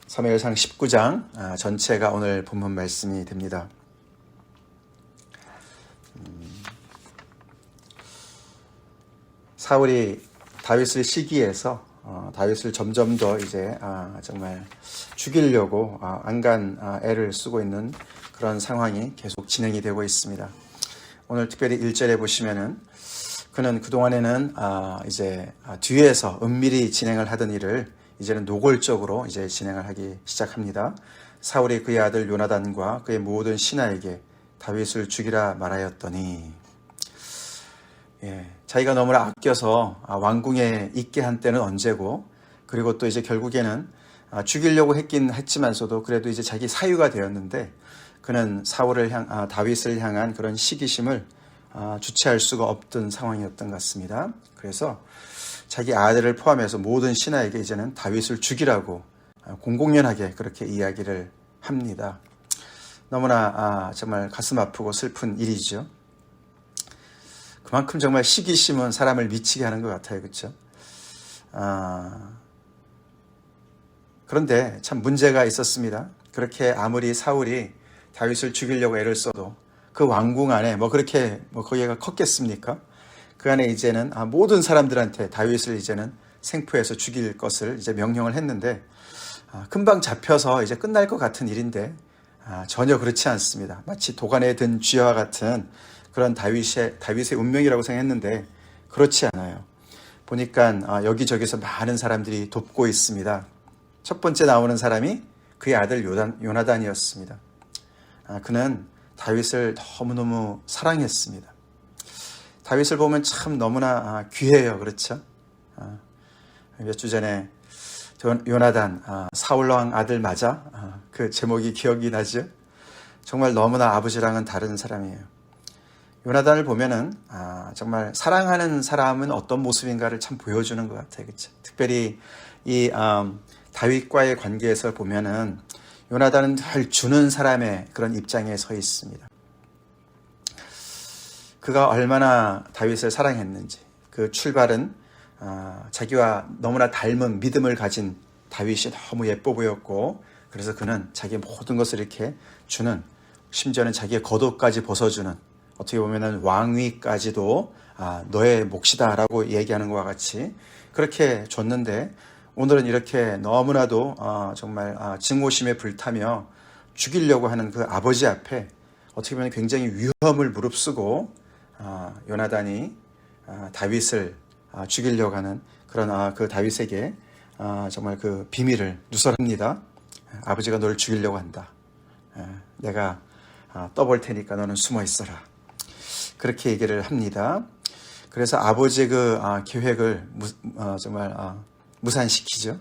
사무엘상 19장 전체가 오늘 본문 말씀이 됩니다. 사울이 다윗을 시기해서 다윗을 점점 더 이제 정말 죽이려고 안간 애를 쓰고 있는 그런 상황이 계속 진행이 되고 있습니다. 오늘 특별히 1절에 보시면은 그는 그동안에는 이제 뒤에서 은밀히 진행을 하던 일을 이제는 노골적으로 이제 진행을 하기 시작합니다. 사울이 그의 아들 요나단과 그의 모든 신하에게 다윗을 죽이라 말하였더니, 자기가 너무나 아껴서 왕궁에 있게 한 때는 언제고, 그리고 또 이제 결국에는 죽이려고 했긴 했지만서도 그래도 이제 자기 사유가 되었는데, 그는 다윗을 향한 그런 시기심을 주체할 수가 없던 상황이었던 것 같습니다. 그래서 자기 아들을 포함해서 모든 신하에게 이제는 다윗을 죽이라고 공공연하게 그렇게 이야기를 합니다. 너무나 정말 가슴 아프고 슬픈 일이죠. 그만큼 정말 시기심은 사람을 미치게 하는 것 같아요. 그렇죠? 그런데 참 문제가 있었습니다. 그렇게 아무리 사울이 다윗을 죽이려고 애를 써도 그 왕궁 안에 그렇게 거기가 컸겠습니까? 그 안에 이제는 모든 사람들한테 다윗을 이제는 생포해서 죽일 것을 이제 명령을 했는데, 금방 잡혀서 이제 끝날 것 같은 일인데 전혀 그렇지 않습니다. 마치 도간에 든 쥐와 같은 그런 다윗의 운명이라고 생각했는데 그렇지 않아요. 보니까 여기저기서 많은 사람들이 돕고 있습니다. 첫 번째 나오는 사람이 그의 아들 요나단이었습니다. 그는 다윗을 너무너무 사랑했습니다. 다윗을 보면 참 너무나 귀해요. 그렇죠? 몇 주 전에 요나단, 사울왕 아들 맞아? 그 제목이 기억이 나죠? 정말 너무나 아버지랑은 다른 사람이에요. 요나단을 보면은 정말 사랑하는 사람은 어떤 모습인가를 참 보여주는 것 같아요. 그렇죠? 특별히 이 다윗과의 관계에서 보면은 요나단은 늘 주는 사람의 그런 입장에 서 있습니다. 그가 얼마나 다윗을 사랑했는지, 그 출발은 자기와 너무나 닮은 믿음을 가진 다윗이 너무 예뻐 보였고, 그래서 그는 자기의 모든 것을 이렇게 주는, 심지어는 자기의 겉옷까지 벗어주는, 어떻게 보면은 왕위까지도 너의 몫이다라고 얘기하는 것과 같이 그렇게 줬는데, 오늘은 이렇게 너무나도 정말 증오심에 불타며 죽이려고 하는 그 아버지 앞에 어떻게 보면 굉장히 위험을 무릅쓰고 요나단이 다윗을 죽이려고 하는 그런 그 다윗에게 정말 그 비밀을 누설합니다. 아버지가 너를 죽이려고 한다. 내가 떠볼 테니까 너는 숨어 있어라. 그렇게 얘기를 합니다. 그래서 아버지의 그 계획을 정말 무산시키죠.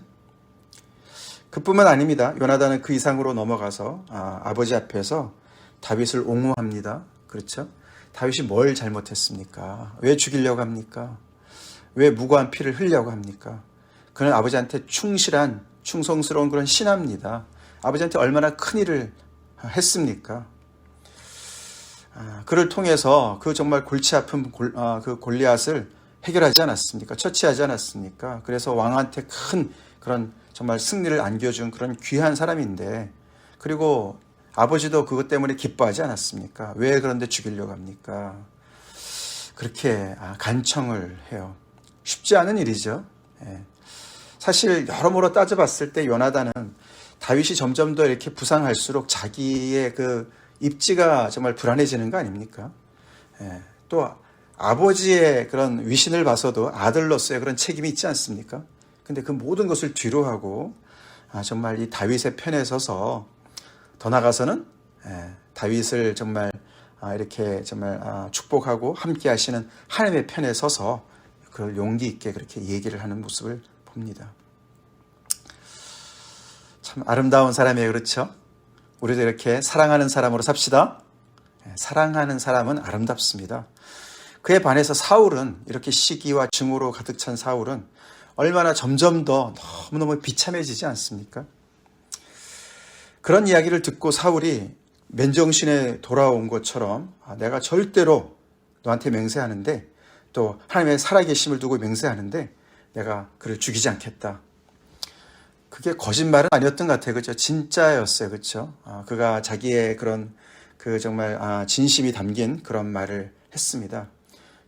그뿐만 아닙니다. 요나단은 그 이상으로 넘어가서 아버지 앞에서 다윗을 옹호합니다. 그렇죠? 다윗이 뭘 잘못했습니까? 왜 죽이려고 합니까? 왜 무고한 피를 흘려고 합니까? 그는 아버지한테 충실한, 충성스러운 그런 신하입니다. 아버지한테 얼마나 큰 일을 했습니까? 그를 통해서 그 정말 골치 아픈 그 골리앗을 해결하지 않았습니까? 처치하지 않았습니까? 그래서 왕한테 큰 그런 정말 승리를 안겨준 그런 귀한 사람인데, 그리고 아버지도 그것 때문에 기뻐하지 않았습니까? 왜 그런데 죽이려고 합니까? 그렇게 간청을 해요. 쉽지 않은 일이죠. 사실 여러모로 따져봤을 때 요나단은 다윗이 점점 더 이렇게 부상할수록 자기의 그 입지가 정말 불안해지는 거 아닙니까? 또 아버지의 그런 위신을 봐서도 아들로서의 그런 책임이 있지 않습니까? 근데 그 모든 것을 뒤로 하고 정말 이 다윗의 편에 서서, 더 나아가서는 다윗을 정말 이렇게 정말 축복하고 함께 하시는 하나님의 편에 서서 그걸 용기 있게 그렇게 얘기를 하는 모습을 봅니다. 참 아름다운 사람이에요. 그렇죠? 우리도 이렇게 사랑하는 사람으로 삽시다. 사랑하는 사람은 아름답습니다. 그에 반해서 사울은, 이렇게 시기와 증오로 가득 찬 사울은 얼마나 점점 더 너무너무 비참해지지 않습니까? 그런 이야기를 듣고 사울이 맨정신에 돌아온 것처럼 내가 절대로 너한테 맹세하는데, 또 하나님의 살아계심을 두고 맹세하는데 내가 그를 죽이지 않겠다. 그게 거짓말은 아니었던 것 같아요. 그죠? 진짜였어요. 그죠? 그가 자기의 그런 그 정말 진심이 담긴 그런 말을 했습니다.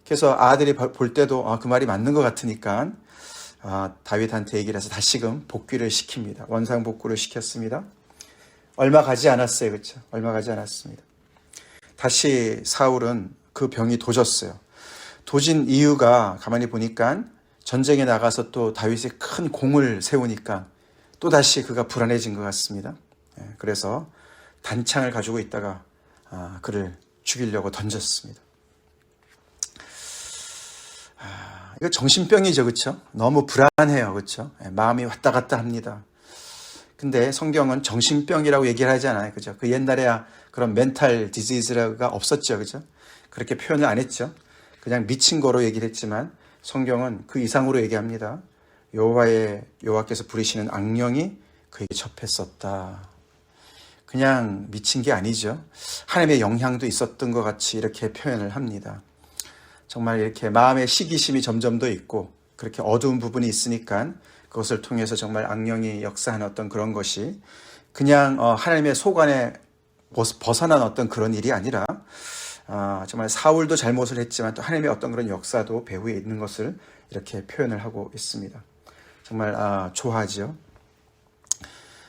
그래서 아들이 볼 때도 그 말이 맞는 것 같으니까 다윗한테 얘기를 해서 다시금 복귀를 시킵니다. 원상복구를 시켰습니다. 얼마 가지 않았어요. 그렇죠? 얼마 가지 않았습니다. 다시 사울은 그 병이 도졌어요. 도진 이유가 가만히 보니까 전쟁에 나가서 또 다윗이 큰 공을 세우니까 또다시 그가 불안해진 것 같습니다. 그래서 단창을 가지고 있다가 그를 죽이려고 던졌습니다. 이거 정신병이죠. 그렇죠? 너무 불안해요. 그렇죠? 마음이 왔다 갔다 합니다. 근데 성경은 정신병이라고 얘기를 하지 않아요. 그죠? 그 옛날에야 그런 멘탈 디지즈가 없었죠. 그죠? 그렇게 표현을 안 했죠. 그냥 미친 거로 얘기를 했지만 성경은 그 이상으로 얘기합니다. 여호와께서 부리시는 악령이 그에게 접했었다. 그냥 미친 게 아니죠. 하나님의 영향도 있었던 것 같이 이렇게 표현을 합니다. 정말 이렇게 마음의 시기심이 점점 더 있고 그렇게 어두운 부분이 있으니까 그것을 통해서 정말 악령이 역사하는 어떤 그런 것이 그냥 하나님의 소관에 벗어난 어떤 그런 일이 아니라 정말 사울도 잘못을 했지만 또 하나님의 어떤 그런 역사도 배후에 있는 것을 이렇게 표현을 하고 있습니다. 정말 좋아하죠.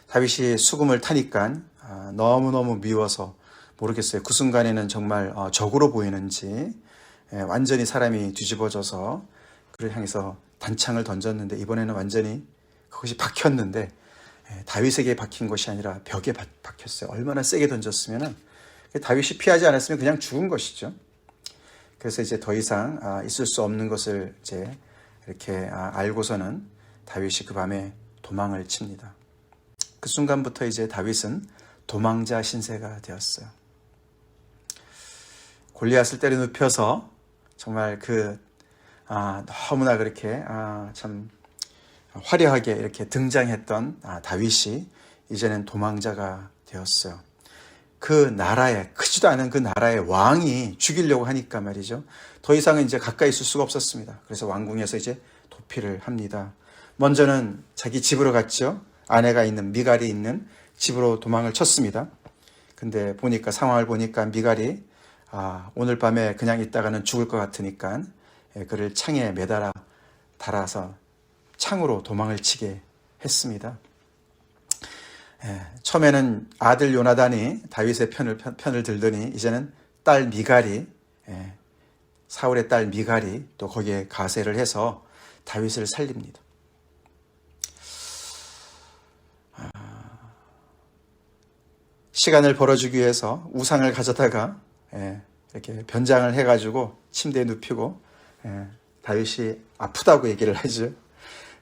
다윗이 수금을 타니까 너무너무 미워서 모르겠어요. 그 순간에는 정말 적으로 보이는지 완전히 사람이 뒤집어져서 그를 향해서 단창을 던졌는데 이번에는 완전히 그것이 박혔는데 다윗에게 박힌 것이 아니라 벽에 박혔어요. 얼마나 세게 던졌으면 다윗이 피하지 않았으면 그냥 죽은 것이죠. 그래서 이제 더 이상 있을 수 없는 것을 이제 이렇게 알고서는 다윗이 그 밤에 도망을 칩니다. 그 순간부터 이제 다윗은 도망자 신세가 되었어요. 골리앗을 때려 눕혀서 정말 너무나 그렇게 참 화려하게 이렇게 등장했던 다윗이 이제는 도망자가 되었어요. 그 나라에 크지도 않은 그 나라의 왕이 죽이려고 하니까 말이죠. 더 이상은 이제 가까이 있을 수가 없었습니다. 그래서 왕궁에서 이제 도피를 합니다. 먼저는 자기 집으로 갔죠. 아내가 있는 미갈이 있는 집으로 도망을 쳤습니다. 근데 상황을 보니까 미갈이 오늘 밤에 그냥 있다가는 죽을 것 같으니까 그를 창에 달아서 창으로 도망을 치게 했습니다. 처음에는 아들 요나단이 다윗의 편을 들더니 이제는 딸 미갈이 사울의 딸 미갈이 또 거기에 가세를 해서 다윗을 살립니다. 시간을 벌어주기 위해서 우상을 가져다가 이렇게 변장을 해가지고 침대에 눕히고 다윗이 아프다고 얘기를 하죠.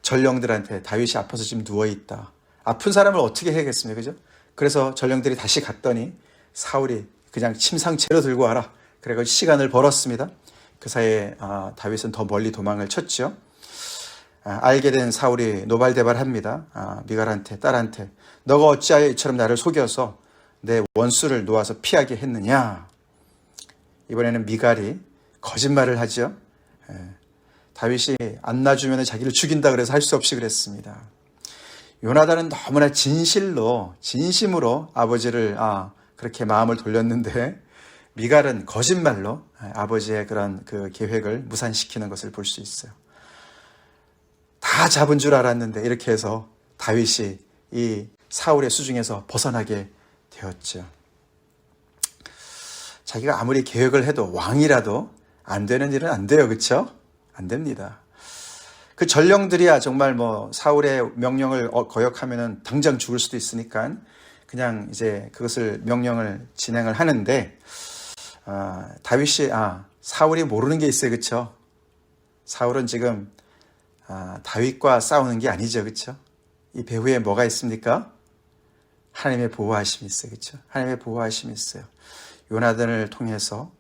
전령들한테 다윗이 아파서 지금 누워있다. 아픈 사람을 어떻게 해야겠습니까? 그죠? 그래서 전령들이 다시 갔더니 사울이 그냥 침상채로 들고 와라. 그래서 시간을 벌었습니다. 그 사이에 다윗은 더 멀리 도망을 쳤죠. 알게 된 사울이 노발대발합니다. 미갈한테, 딸한테 너가 어찌하여 이처럼 나를 속여서 내 원수를 놓아서 피하게 했느냐. 이번에는 미갈이 거짓말을 하죠. 다윗이 안 놔주면 자기를 죽인다 그래서 할 수 없이 그랬습니다. 요나단은 너무나 진심으로 아버지를 그렇게 마음을 돌렸는데 미갈은 거짓말로 아버지의 그런 그 계획을 무산시키는 것을 볼 수 있어요. 다 잡은 줄 알았는데 이렇게 해서 다윗이 이 사울의 수중에서 벗어나게 되었죠. 자기가 아무리 계획을 해도 왕이라도 안 되는 일은 안 돼요. 그렇죠? 안 됩니다. 그 전령들이야 정말 사울의 명령을 거역하면은 당장 죽을 수도 있으니까 그냥 이제 그것을 명령을 진행을 하는데 다윗이 사울이 모르는 게 있어요. 그렇죠? 사울은 지금 다윗과 싸우는 게 아니죠. 그렇죠? 이 배후에 뭐가 있습니까? 하나님의 보호하심이 있어요. 그렇죠? 하나님의 보호하심이 있어요. 요나단을 통해서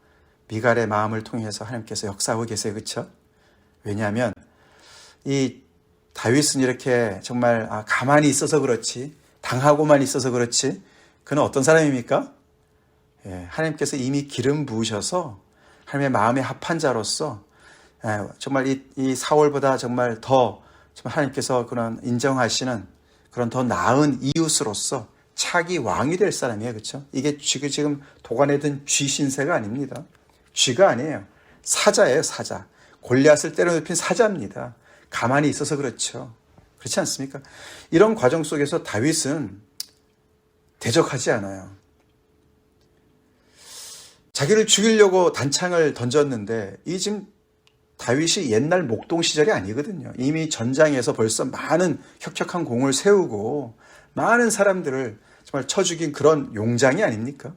미갈의 마음을 통해서 하나님께서 역사하고 계세요. 그렇죠? 왜냐하면 이 다윗은 이렇게 정말 가만히 있어서 그렇지 당하고만 있어서 그렇지 그는 어떤 사람입니까? 하나님께서 이미 기름 부으셔서 하나님의 마음에 합한 자로서 정말 이 사울보다 정말 더 정말 하나님께서 그런 인정하시는 그런 더 나은 이웃으로서 차기 왕이 될 사람이에요. 그렇죠? 이게 지금 도관에 든 쥐 신세가 아닙니다. 쥐가 아니에요. 사자예요. 사자. 골리앗을 때려눕힌 사자입니다. 가만히 있어서 그렇죠. 그렇지 않습니까? 이런 과정 속에서 다윗은 대적하지 않아요. 자기를 죽이려고 단창을 던졌는데 이 지금 다윗이 옛날 목동 시절이 아니거든요. 이미 전장에서 벌써 많은 혁혁한 공을 세우고 많은 사람들을 정말 쳐 죽인 그런 용장이 아닙니까?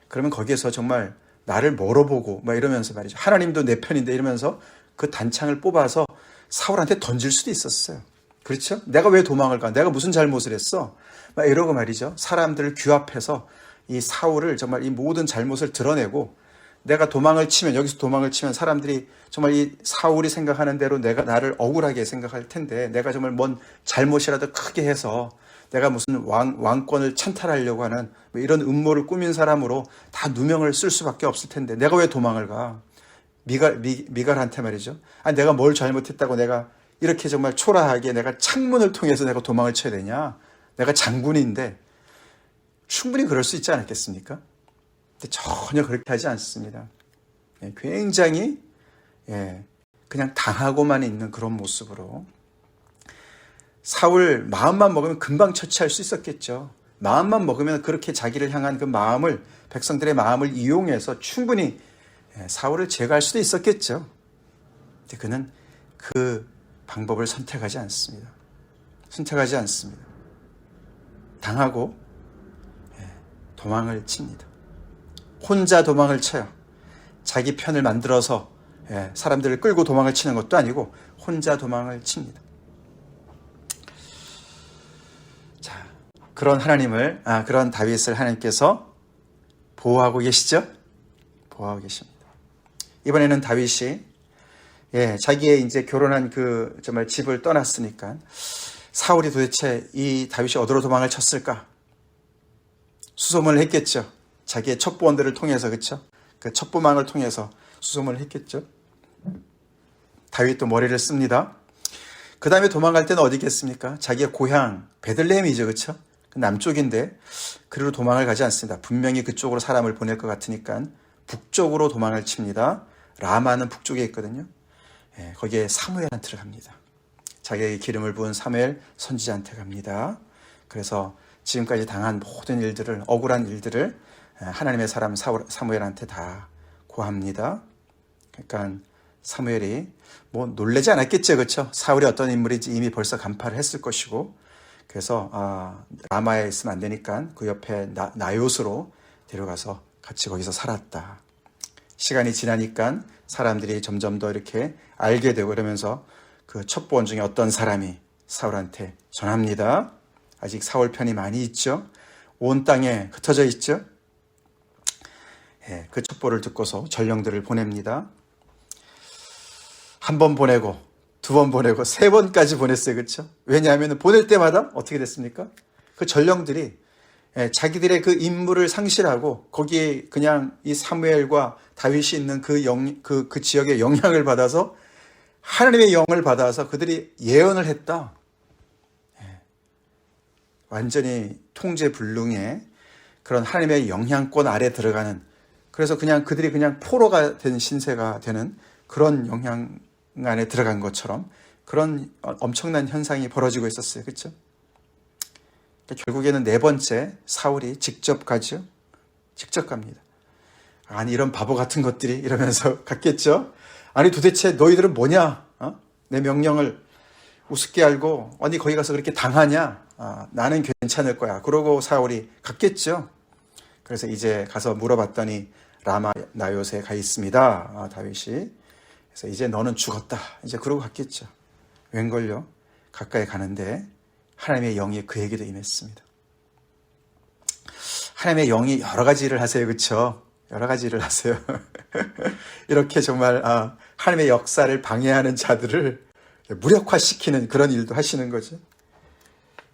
그러면 거기에서 정말 나를 멀어보고 막 이러면서 말이죠. 하나님도 내 편인데 이러면서 그 단창을 뽑아서 사울한테 던질 수도 있었어요. 그렇죠? 내가 왜 도망을 가? 내가 무슨 잘못을 했어? 막 이러고 말이죠. 사람들을 규합해서 이 사울을 정말 이 모든 잘못을 드러내고 내가 도망을 치면 여기서 도망을 치면 사람들이 정말 이 사울이 생각하는 대로 내가 나를 억울하게 생각할 텐데 내가 정말 뭔 잘못이라도 크게 해서 내가 무슨 왕권을 찬탈하려고 하는 뭐 이런 음모를 꾸민 사람으로 다 누명을 쓸 수밖에 없을 텐데 내가 왜 도망을 가? 미갈한테 말이죠. 아니 내가 뭘 잘못했다고 내가 이렇게 정말 초라하게 내가 창문을 통해서 내가 도망을 쳐야 되냐? 내가 장군인데 충분히 그럴 수 있지 않았겠습니까? 근데 전혀 그렇게 하지 않습니다. 굉장히 그냥 당하고만 있는 그런 모습으로 사울 마음만 먹으면 금방 처치할 수 있었겠죠. 마음만 먹으면 그렇게 자기를 향한 그 마음을 백성들의 마음을 이용해서 충분히 사울을 제거할 수도 있었겠죠. 근데 그는 그 방법을 선택하지 않습니다. 선택하지 않습니다. 당하고 도망을 칩니다. 혼자 도망을 쳐요. 자기 편을 만들어서 사람들을 끌고 도망을 치는 것도 아니고 혼자 도망을 칩니다. 자, 그런 그런 다윗을 하나님께서 보호하고 계시죠? 보호하고 계십니다. 이번에는 다윗이 자기의 이제 결혼한 그 정말 집을 떠났으니까 사울이 도대체 이 다윗이 어디로 도망을 쳤을까? 수소문을 했겠죠. 자기의 첩보원들을 통해서, 그렇죠? 그 첩보망을 통해서 수소문을 했겠죠. 다윗도 머리를 씁니다. 그 다음에 도망갈 때는 어디겠습니까? 자기의 고향 베들레헴이죠, 그렇죠? 남쪽인데 그리로 도망을 가지 않습니다. 분명히 그쪽으로 사람을 보낼 것 같으니까 북쪽으로 도망을 칩니다. 라마는 북쪽에 있거든요. 거기에 사무엘한테 갑니다. 자기에게 기름을 부은 사무엘 선지자한테 갑니다. 그래서 지금까지 당한 모든 일들을, 억울한 일들을 하나님의 사람 사무엘한테 다 고합니다. 그러니까 사무엘이 뭐 놀라지 않았겠죠, 그렇죠? 사울이 어떤 인물인지 이미 벌써 간파를 했을 것이고, 그래서 라마에 있으면 안 되니까 그 옆에 나요스로 데려가서 같이 거기서 살았다. 시간이 지나니까 사람들이 점점 더 이렇게 알게 되고 그러면서 그 첩보원 중에 어떤 사람이 사울한테 전합니다. 아직 사울 편이 많이 있죠. 온 땅에 흩어져 있죠. 그 첩보를 듣고서 전령들을 보냅니다. 한 번 보내고 두 번 보내고 세 번까지 보냈어요. 그렇죠? 왜냐하면 보낼 때마다 어떻게 됐습니까? 그 전령들이 자기들의 그 임무를 상실하고 거기에 그냥 이 사무엘과 다윗이 있는 그 지역의 영향을 받아서 하나님의 영을 받아서 그들이 예언을 했다. 완전히 통제불능의 그런 하나님의 영향권 아래 들어가는, 그래서 그냥 그들이 그냥 포로가 된 신세가 되는 그런 영향 안에 들어간 것처럼 그런 엄청난 현상이 벌어지고 있었어요. 그렇죠? 그러니까 결국에는 네 번째 사울이 직접 가죠. 직접 갑니다. 아니 이런 바보 같은 것들이 이러면서 갔겠죠. 아니 도대체 너희들은 뭐냐? 내 명령을 우습게 알고 어디 거기 가서 그렇게 당하냐? 나는 괜찮을 거야. 그러고 사울이 갔겠죠. 그래서 이제 가서 물어봤더니 라마 나요스에 가 있습니다. 다윗이. 그래서 이제 너는 죽었다. 이제 그러고 갔겠죠. 웬걸요? 가까이 가는데 하나님의 영이 그에게도 임했습니다. 하나님의 영이 여러 가지 일을 하세요. 그렇죠? 여러 가지 일을 하세요. 이렇게 정말 하나님의 역사를 방해하는 자들을 무력화시키는 그런 일도 하시는 거죠.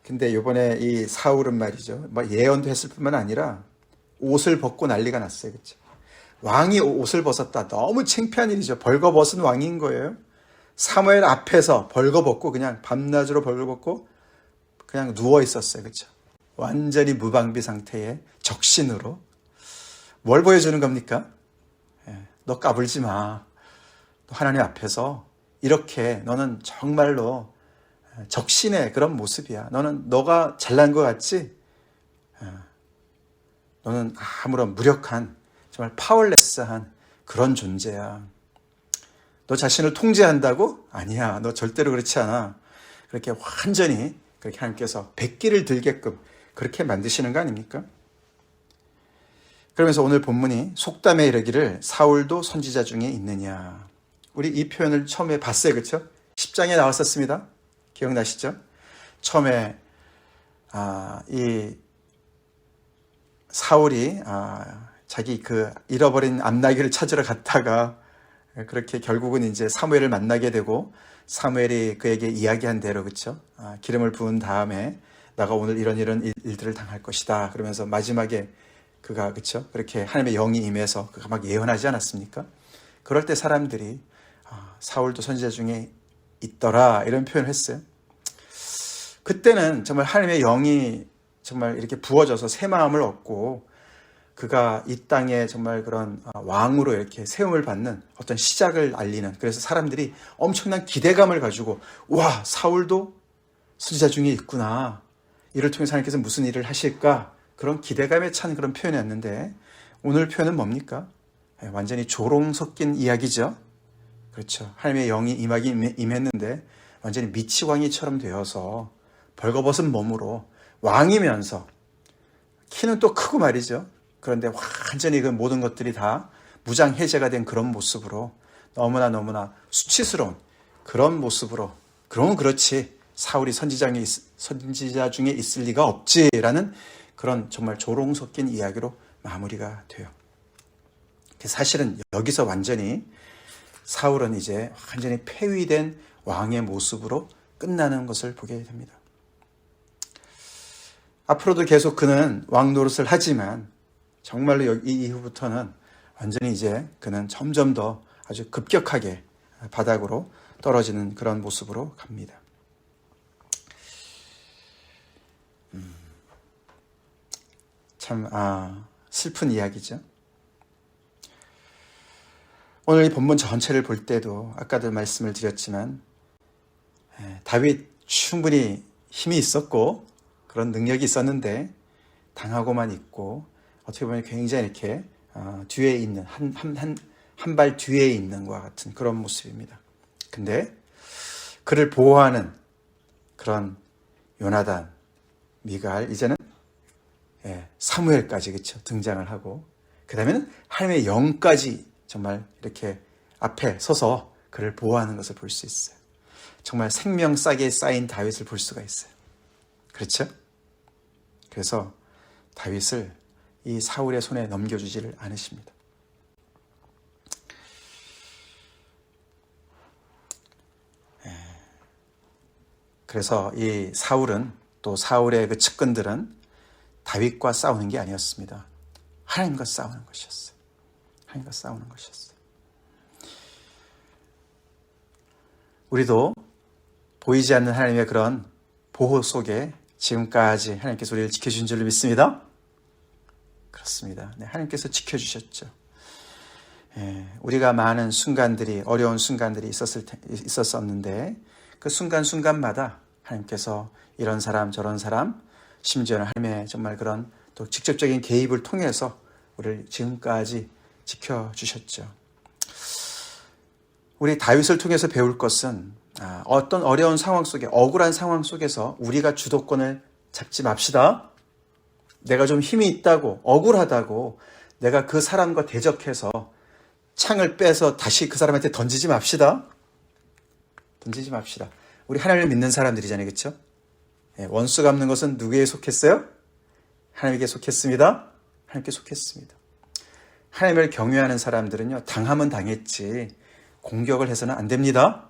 근데 이번에 이 사울은 말이죠. 뭐 예언도 했을 뿐만 아니라 옷을 벗고 난리가 났어요. 그렇죠? 왕이 옷을 벗었다. 너무 창피한 일이죠. 벌거벗은 왕인 거예요. 사무엘 앞에서 벌거벗고 그냥 밤낮으로 벌거벗고 그냥 누워 있었어요. 그렇죠? 완전히 무방비 상태의 적신으로. 뭘 보여주는 겁니까? 너 까불지 마. 너 하나님 앞에서 이렇게 너는 정말로 적신의 그런 모습이야. 너가 잘난 것 같지? 너는 아무런 무력한, 정말 파워레스한 그런 존재야. 너 자신을 통제한다고? 아니야. 너 절대로 그렇지 않아. 그렇게 완전히 그렇게 하나님께서 백기를 들게끔 그렇게 만드시는 거 아닙니까? 그러면서 오늘 본문이 속담에 이르기를 사울도 선지자 중에 있느냐. 우리 이 표현을 처음에 봤어요. 그렇죠? 10장에 나왔었습니다. 기억나시죠? 처음에 이 사울이 자기 그 잃어버린 암나귀를 찾으러 갔다가 그렇게 결국은 이제 사무엘을 만나게 되고 사무엘이 그에게 이야기한 대로 그렇죠? 기름을 부은 다음에 나가 오늘 이런 일들을 당할 것이다. 그러면서 마지막에 그가 그렇죠? 그렇게 하나님의 영이 임해서 그가 막 예언하지 않았습니까? 그럴 때 사람들이 사울도 선지자 중에 있더라 이런 표현을 했어요. 그때는 정말 하나님의 영이 정말 이렇게 부어져서 새 마음을 얻고 그가 이 땅에 정말 그런 왕으로 이렇게 세움을 받는 어떤 시작을 알리는, 그래서 사람들이 엄청난 기대감을 가지고 와, 사울도 선지자 중에 있구나. 이를 통해서 하나님께서 무슨 일을 하실까? 그런 기대감에 찬 그런 표현이었는데 오늘 표현은 뭡니까? 완전히 조롱 섞인 이야기죠. 그렇죠. 하나님의 영이 임했는데 완전히 미치광이처럼 되어서 벌거벗은 몸으로 왕이면서 키는 또 크고 말이죠. 그런데 완전히 그 모든 것들이 다 무장해제가 된 그런 모습으로 너무나 수치스러운 그런 모습으로, 그러면 그렇지 사울이 선지자 중에 있을 리가 없지라는 그런 정말 조롱 섞인 이야기로 마무리가 돼요. 사실은 여기서 완전히 사울은 이제 완전히 폐위된 왕의 모습으로 끝나는 것을 보게 됩니다. 앞으로도 계속 그는 왕 노릇을 하지만 정말로 이 이후부터는 완전히 이제 그는 점점 더 아주 급격하게 바닥으로 떨어지는 그런 모습으로 갑니다. 참 슬픈 이야기죠. 오늘 이 본문 전체를 볼 때도 아까도 말씀을 드렸지만 다윗 충분히 힘이 있었고 그런 능력이 있었는데 당하고만 있고 어떻게 보면 굉장히 이렇게 뒤에 있는 한 발 뒤에 있는 것과 같은 그런 모습입니다. 근데 그를 보호하는 그런 요나단, 미갈, 이제는 사무엘까지 그렇죠? 등장을 하고 그 다음에는 하나님의 영까지 정말 이렇게 앞에 서서 그를 보호하는 것을 볼 수 있어요. 정말 생명싸게 쌓인 다윗을 볼 수가 있어요. 그렇죠? 그래서 다윗을 이 사울의 손에 넘겨주지를 않으십니다. 그래서 이 사울은, 또 사울의 그 측근들은 다윗과 싸우는 게 아니었습니다. 하나님과 싸우는 것이었어요. 하나님과 싸우는 것이었어요. 우리도 보이지 않는 하나님의 그런 보호 속에 지금까지 하나님께서 우리를 지켜주신 줄로 믿습니다. 그렇습니다. 네, 하나님께서 지켜주셨죠. 우리가 많은 순간들이, 어려운 순간들이 있었었는데 그 순간순간마다 하나님께서 이런 사람 저런 사람, 심지어는 하나님의 정말 그런 또 직접적인 개입을 통해서 우리를 지금까지 지켜주셨죠. 우리 다윗을 통해서 배울 것은 어떤 어려운 상황 속에, 억울한 상황 속에서 우리가 주도권을 잡지 맙시다. 내가 좀 힘이 있다고, 억울하다고 내가 그 사람과 대적해서 창을 빼서 다시 그 사람한테 던지지 맙시다. 던지지 맙시다. 우리 하나님을 믿는 사람들이잖아요. 그렇죠? 원수 갚는 것은 누구에게 속했어요? 하나님에게 속했습니다. 하나님께 속했습니다. 하나님을 경외하는 사람들은요, 당하면 당했지 공격을 해서는 안 됩니다.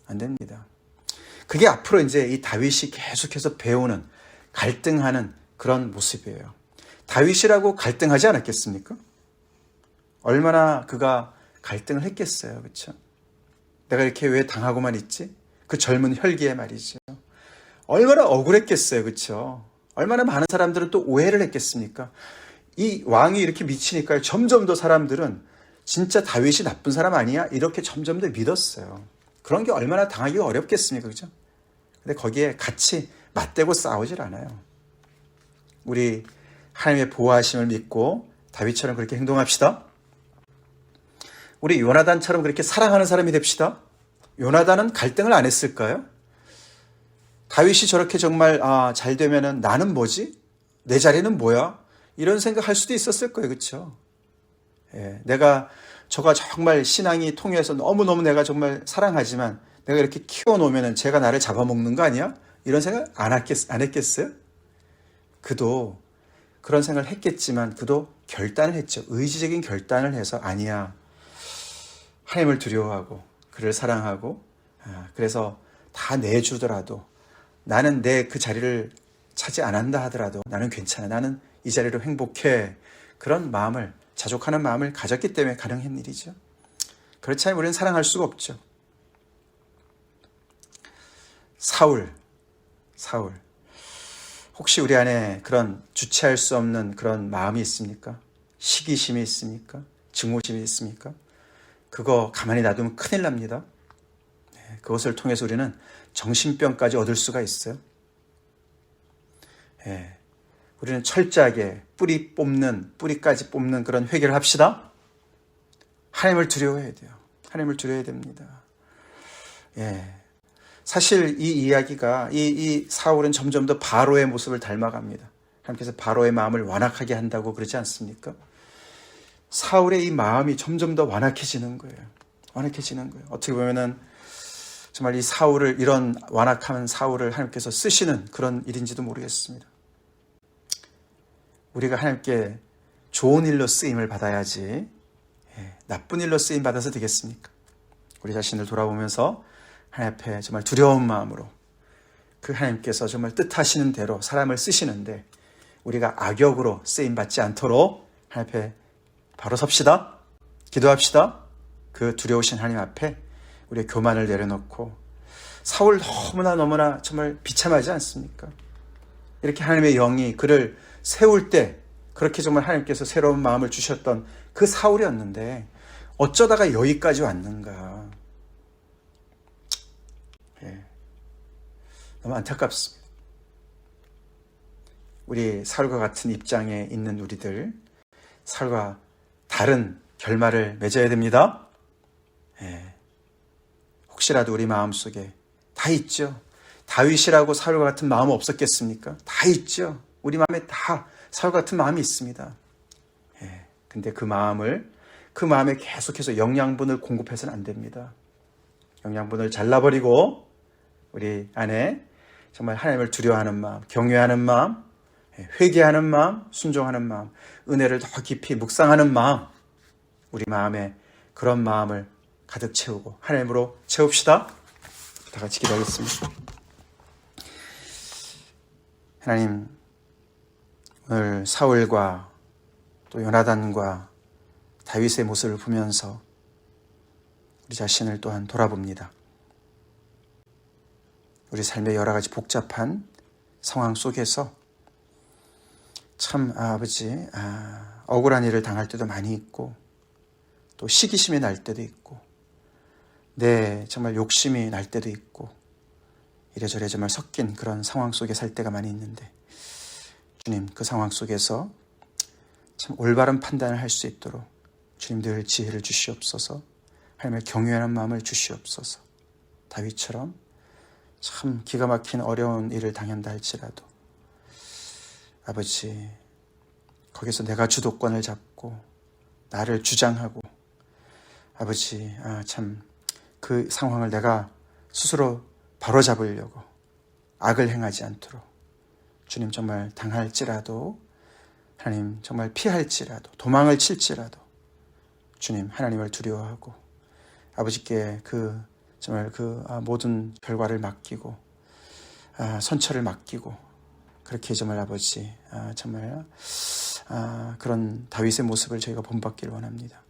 안 됩니다. 그게 앞으로 이제 이 다윗이 계속해서 배우는, 갈등하는 그런 모습이에요. 다윗이라고 갈등하지 않았겠습니까? 얼마나 그가 갈등을 했겠어요. 그렇죠? 내가 이렇게 왜 당하고만 있지? 그 젊은 혈기에 말이죠. 얼마나 억울했겠어요. 그렇죠? 얼마나 많은 사람들은 또 오해를 했겠습니까? 이 왕이 이렇게 미치니까 점점 더 사람들은 진짜 다윗이 나쁜 사람 아니야? 이렇게 점점 더 믿었어요. 그런 게 얼마나 당하기가 어렵겠습니까? 그죠? 근데 거기에 같이 맞대고 싸우질 않아요. 우리 하나님의 보호하심을 믿고 다윗처럼 그렇게 행동합시다. 우리 요나단처럼 그렇게 사랑하는 사람이 됩시다. 요나단은 갈등을 안 했을까요? 다윗이 저렇게 정말 잘 되면은 나는 뭐지? 내 자리는 뭐야? 이런 생각할 수도 있었을 거예요. 그렇죠? 예, 내가 저가 정말 신앙이 통해서 너무너무 내가 정말 사랑하지만 내가 이렇게 키워놓으면 제가 나를 잡아먹는 거 아니야? 이런 생각 안 했겠어요? 그도 그런 생각을 했겠지만 그도 결단을 했죠. 의지적인 결단을 해서 아니야. 하나님을 두려워하고 그를 사랑하고 그래서 다 내주더라도 나는 내 그 자리를 차지 안 한다 하더라도 나는 괜찮아. 나는 이 자리로 행복해. 그런 마음을 자족하는 마음을 가졌기 때문에 가능한 일이죠. 그렇지 않으면 우리는 사랑할 수가 없죠. 사울. 혹시 우리 안에 그런 주체할 수 없는 그런 마음이 있습니까? 시기심이 있습니까? 증오심이 있습니까? 그거 가만히 놔두면 큰일 납니다. 그것을 통해서 우리는 정신병까지 얻을 수가 있어요. 우리는 철저하게 뿌리까지 뽑는 그런 회개를 합시다. 하나님을 두려워해야 돼요. 하나님을 두려워야 됩니다. 사실 이 이야기가 이 사울은 점점 더 바로의 모습을 닮아갑니다. 하나님께서 바로의 마음을 완악하게 한다고 그러지 않습니까? 사울의 이 마음이 점점 더 완악해지는 거예요. 어떻게 보면은 정말 이 사울을 이런 완악한 사울을 하나님께서 쓰시는 그런 일인지도 모르겠습니다. 우리가 하나님께 좋은 일로 쓰임을 받아야지 나쁜 일로 쓰임 받아서 되겠습니까? 우리 자신을 돌아보면서 하나님 앞에 정말 두려운 마음으로 그 하나님께서 정말 뜻하시는 대로 사람을 쓰시는데 우리가 악역으로 쓰임 받지 않도록 하나님 앞에 바로 섭시다. 기도합시다. 그 두려우신 하나님 앞에 우리의 교만을 내려놓고 사울 너무나 정말 비참하지 않습니까? 이렇게 하나님의 영이 그를 세울 때 그렇게 정말 하나님께서 새로운 마음을 주셨던 그 사울이었는데 어쩌다가 여기까지 왔는가. 너무 안타깝습니다. 우리 사울과 같은 입장에 있는 우리들 사울과 다른 결말을 맺어야 됩니다. 혹시라도 우리 마음속에 다 있죠. 다윗이라고 사울과 같은 마음은 없었겠습니까? 다 있죠. 우리 마음에 다 사울과 같은 마음이 있습니다. 근데 그 마음에 계속해서 영양분을 공급해서는 안 됩니다. 영양분을 잘라버리고 우리 안에 정말 하나님을 두려워하는 마음, 경외하는 마음, 회개하는 마음, 순종하는 마음, 은혜를 더 깊이 묵상하는 마음, 우리 마음에 그런 마음을 가득 채우고 하나님으로 채웁시다. 다 같이 기도하겠습니다. 하나님, 오늘 사울과 또 요나단과 다윗의 모습을 보면서 우리 자신을 또한 돌아봅니다. 우리 삶의 여러 가지 복잡한 상황 속에서 참 아버지 억울한 일을 당할 때도 많이 있고 또 시기심이 날 때도 있고 정말 욕심이 날 때도 있고 이래저래 정말 섞인 그런 상황 속에 살 때가 많이 있는데 주님 그 상황 속에서 참 올바른 판단을 할 수 있도록 주님 늘 지혜를 주시옵소서. 하나님을 경외하는 마음을 주시옵소서. 다윗처럼 참 기가 막힌 어려운 일을 당한다 할지라도 아버지 거기서 내가 주도권을 잡고 나를 주장하고 아버지 참 그 상황을 내가 스스로 바로잡으려고 악을 행하지 않도록 주님 정말 당할지라도 하나님 정말 피할지라도 도망을 칠지라도 주님 하나님을 두려워하고 아버지께 정말 모든 결과를 맡기고 선처를 맡기고 그렇게 정말 아버지 정말 그런 다윗의 모습을 저희가 본받기를 원합니다.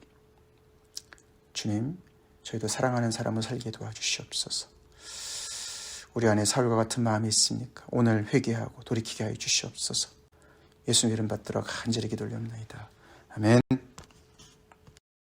주님 저희도 사랑하는 사람을 살게 도와주시옵소서. 우리 안에 사울과 같은 마음이 있습니까? 오늘 회개하고 돌이키게 하여 주시옵소서. 예수님 이름 받들어 간절히 기도 올려옵나이다. 아멘.